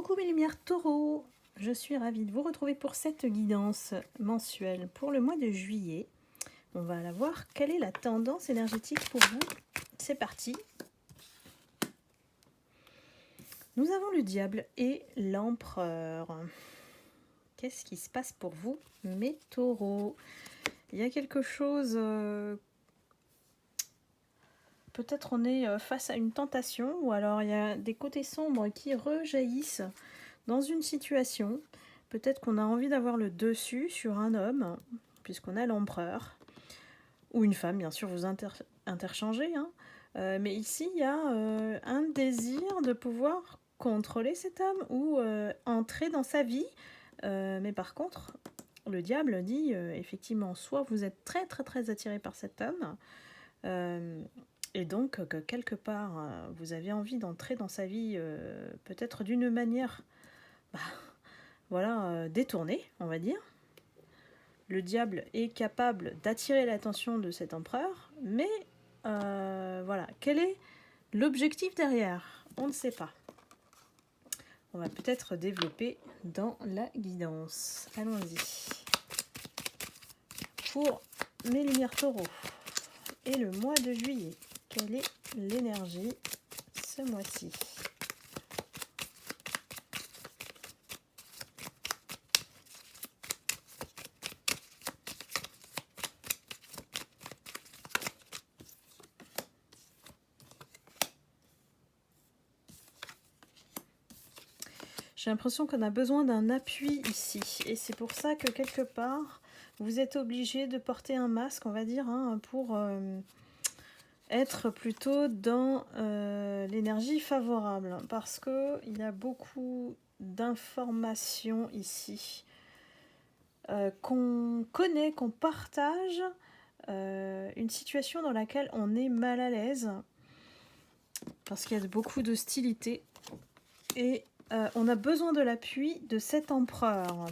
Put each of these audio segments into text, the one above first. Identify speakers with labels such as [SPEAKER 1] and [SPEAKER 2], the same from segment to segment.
[SPEAKER 1] Coucou mes lumières taureaux, je suis ravie de vous retrouver pour cette guidance mensuelle pour le mois de juillet. On va la voir, quelle est la tendance énergétique pour vous. C'est parti. Nous avons le diable et l'empereur. Qu'est-ce qui se passe pour vous mes taureaux? Il y a quelque chose... Peut-être on est face à une tentation ou alors il y a des côtés sombres qui rejaillissent dans une situation. Peut-être qu'on a envie d'avoir le dessus sur un homme, puisqu'on a l'empereur, ou une femme, bien sûr, vous interchangez. Hein. Mais ici, il y a un désir de pouvoir contrôler cet homme ou entrer dans sa vie. Mais par contre, le diable dit, effectivement, soit vous êtes très très très attiré par cet homme, et donc que quelque part, vous avez envie d'entrer dans sa vie, peut-être d'une manière... détournée, on va dire. Le diable est capable d'attirer l'attention de cet empereur, mais voilà, quel est l'objectif derrière? On ne sait pas. On va peut-être développer dans la guidance. Allons-y. Pour mes lumières taureaux et le mois de juillet, quelle est l'énergie ce mois-ci? J'ai l'impression qu'on a besoin d'un appui ici. Et c'est pour ça que quelque part, vous êtes obligé de porter un masque, on va dire, hein, pour être plutôt dans l'énergie favorable. Parce qu'il y a beaucoup d'informations ici qu'on connaît, qu'on partage. Une situation dans laquelle on est mal à l'aise. Parce qu'il y a beaucoup d'hostilité. Et... on a besoin de l'appui de cet empereur.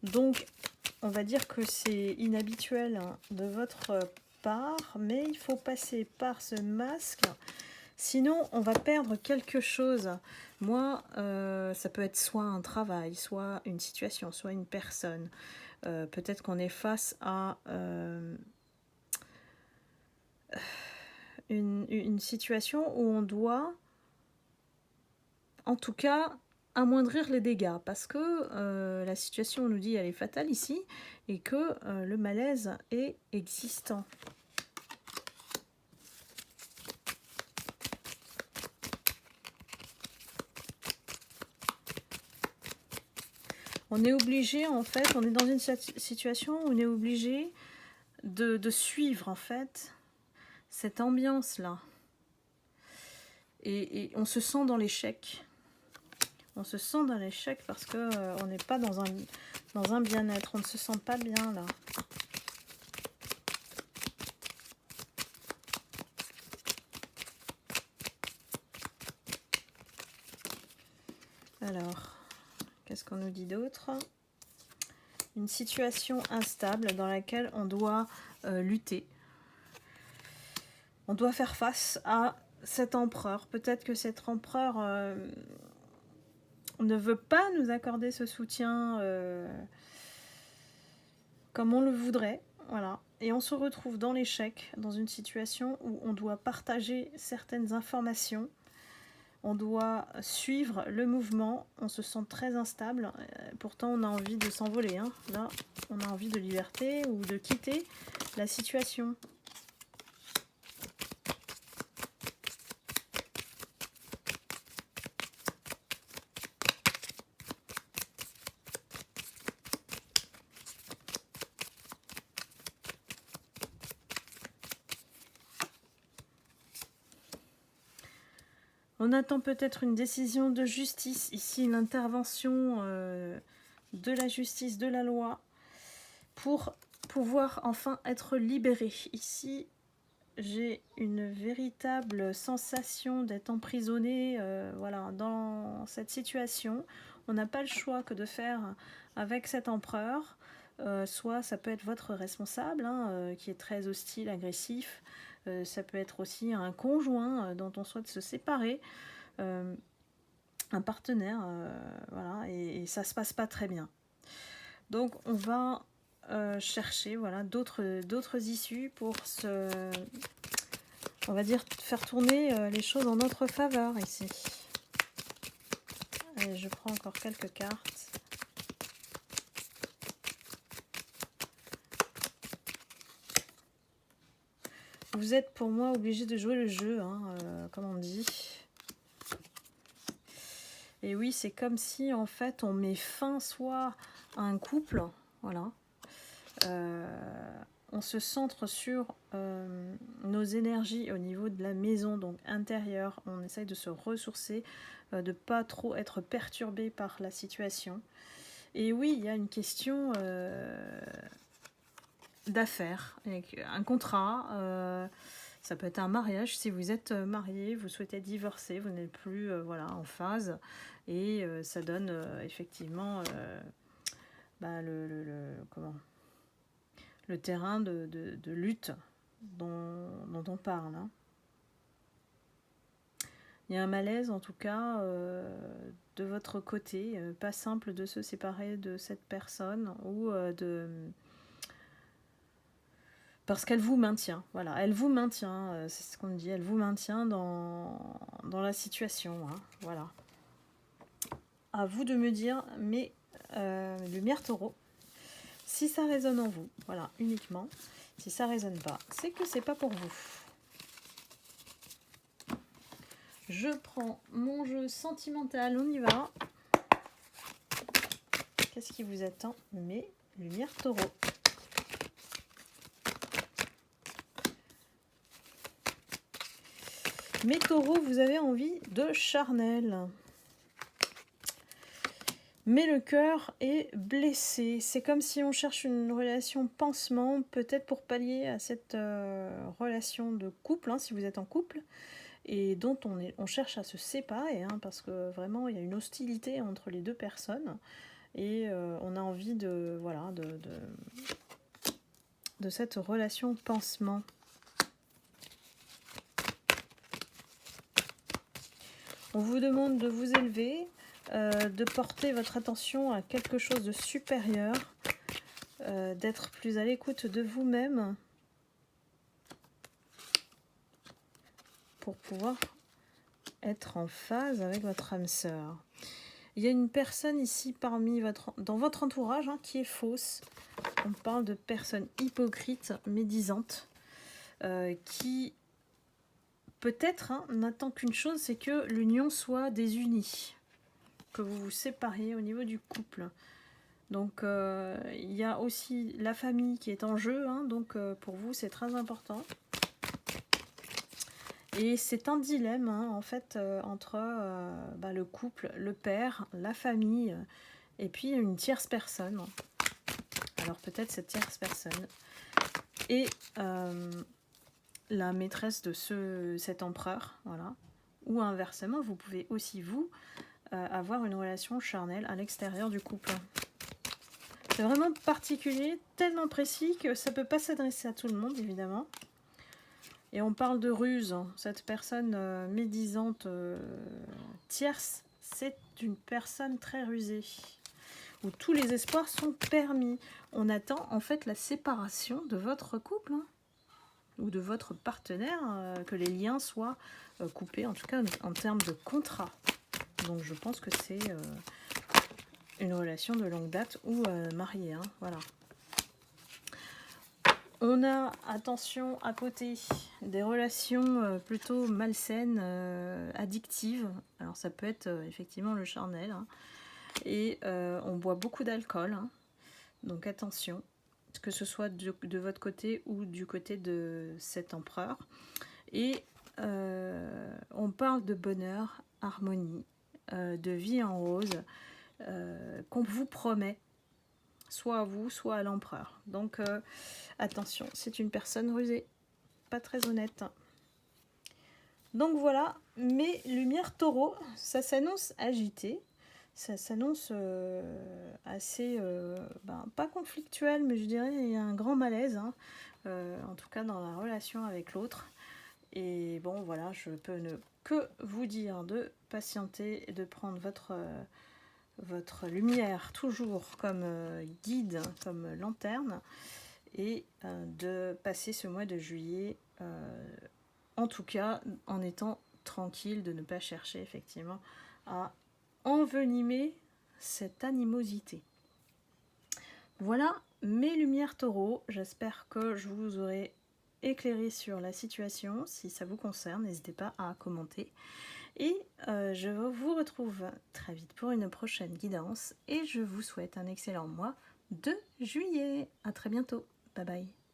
[SPEAKER 1] Donc, on va dire que c'est inhabituel de votre part, mais il faut passer par ce masque. Sinon, on va perdre quelque chose. Moi, ça peut être soit un travail, soit une situation, soit une personne. Peut-être qu'on est face à... une situation où on doit, en tout cas, amoindrir les dégâts, parce que la situation, on nous dit, elle est fatale ici, et que le malaise est existant. On est obligé, en fait, on est dans une situation où on est obligé de suivre, en fait, cette ambiance-là. Et on se sent dans l'échec. On se sent dans l'échec parce que on n'est pas dans un bien-être. On ne se sent pas bien, là. Alors, qu'est-ce qu'on nous dit d'autre? Une situation instable dans laquelle on doit lutter. On doit faire face à cet empereur. Peut-être que cet empereur ne veut pas nous accorder ce soutien comme on le voudrait. Voilà. Et on se retrouve dans l'échec, dans une situation où on doit partager certaines informations. On doit suivre le mouvement, on se sent très instable, pourtant on a envie de s'envoler. Hein. Là, on a envie de liberté ou de quitter la situation. On attend peut-être une décision de justice, ici l'intervention de la justice, de la loi, pour pouvoir enfin être libéré. Ici, j'ai une véritable sensation d'être emprisonné voilà, dans cette situation. On n'a pas le choix que de faire avec cet empereur. Soit ça peut être votre responsable, hein, qui est très hostile, agressif, ça peut être aussi un conjoint dont on souhaite se séparer, un partenaire, voilà, et ça se passe pas très bien. Donc on va chercher, voilà, d'autres issues pour on va dire, faire tourner les choses en notre faveur ici. Allez, je prends encore quelques cartes. Vous êtes pour moi obligé de jouer le jeu, hein, comme on dit. Et oui, c'est comme si en fait on met fin soit à un couple, voilà. On se centre sur nos énergies au niveau de la maison, donc intérieure. On essaye de se ressourcer, de ne pas trop être perturbé par la situation. Et oui, il y a une question d'affaires, un contrat. Ça peut être un mariage, si vous êtes marié, vous souhaitez divorcer, vous n'êtes plus voilà, en phase, et ça donne effectivement le terrain de lutte dont on parle. Hein. Il y a un malaise en tout cas de votre côté, pas simple de se séparer de cette personne ou parce qu'elle vous maintient, voilà, elle vous maintient, c'est ce qu'on dit, elle vous maintient dans la situation, hein, voilà. À vous de me dire, mais lumière taureau, si ça résonne en vous, voilà, uniquement. Si ça résonne pas, c'est que c'est pas pour vous. Je prends mon jeu sentimental, on y va. Qu'est-ce qui vous attend, mes lumières taureau? Mes taureaux, vous avez envie de charnel. Mais le cœur est blessé. C'est comme si on cherche une relation pansement, peut-être pour pallier à cette relation de couple, hein, si vous êtes en couple, et dont on cherche à se séparer, hein, parce que vraiment, il y a une hostilité entre les deux personnes, et on a envie de cette relation pansement. On vous demande de vous élever, de porter votre attention à quelque chose de supérieur, d'être plus à l'écoute de vous-même pour pouvoir être en phase avec votre âme sœur. Il y a une personne ici dans votre entourage, hein, qui est fausse. On parle de personnes hypocrites, médisantes, qui peut-être n'attend qu'une chose, c'est que l'union soit désunie, que vous vous sépariez au niveau du couple. Donc il y a aussi la famille qui est en jeu, hein, donc pour vous c'est très important. Et c'est un dilemme, hein, en fait, entre le couple, le père, la famille, et puis une tierce personne. Alors peut-être cette tierce personne et la maîtresse de cet empereur, voilà. Ou inversement, vous pouvez aussi avoir une relation charnelle à l'extérieur du couple. C'est vraiment particulier, tellement précis que ça ne peut pas s'adresser à tout le monde, évidemment. Et on parle de ruse. Cette personne médisante tierce, c'est une personne très rusée, où tous les espoirs sont permis. On attend en fait la séparation de votre couple, hein, ou de votre partenaire, que les liens soient coupés, en tout cas en termes de contrat. Donc je pense que c'est une relation de longue date ou mariée, hein, voilà. On a, attention, à côté, des relations plutôt malsaines, addictives. Alors ça peut être effectivement le charnel, hein. Et on boit beaucoup d'alcool, hein. Donc attention, que ce soit de votre côté ou du côté de cet empereur. Et on parle de bonheur, harmonie, de vie en rose, qu'on vous promet, soit à vous, soit à l'empereur. Donc attention, c'est une personne rusée, pas très honnête. Donc voilà, mes lumières taureau, ça s'annonce agité, ça s'annonce assez, pas conflictuel, mais je dirais il y a un grand malaise, hein, en tout cas dans la relation avec l'autre. Et bon, voilà, je peux ne que vous dire de patienter et de prendre votre lumière toujours comme guide, comme lanterne, et de passer ce mois de juillet, en tout cas, en étant tranquille, de ne pas chercher effectivement à envenimer cette animosité. Voilà mes lumières taureaux, j'espère que je vous aurai éclairé sur la situation. Si ça vous concerne, n'hésitez pas à commenter. Et je vous retrouve très vite pour une prochaine guidance et je vous souhaite un excellent mois de juillet. À très bientôt. Bye bye.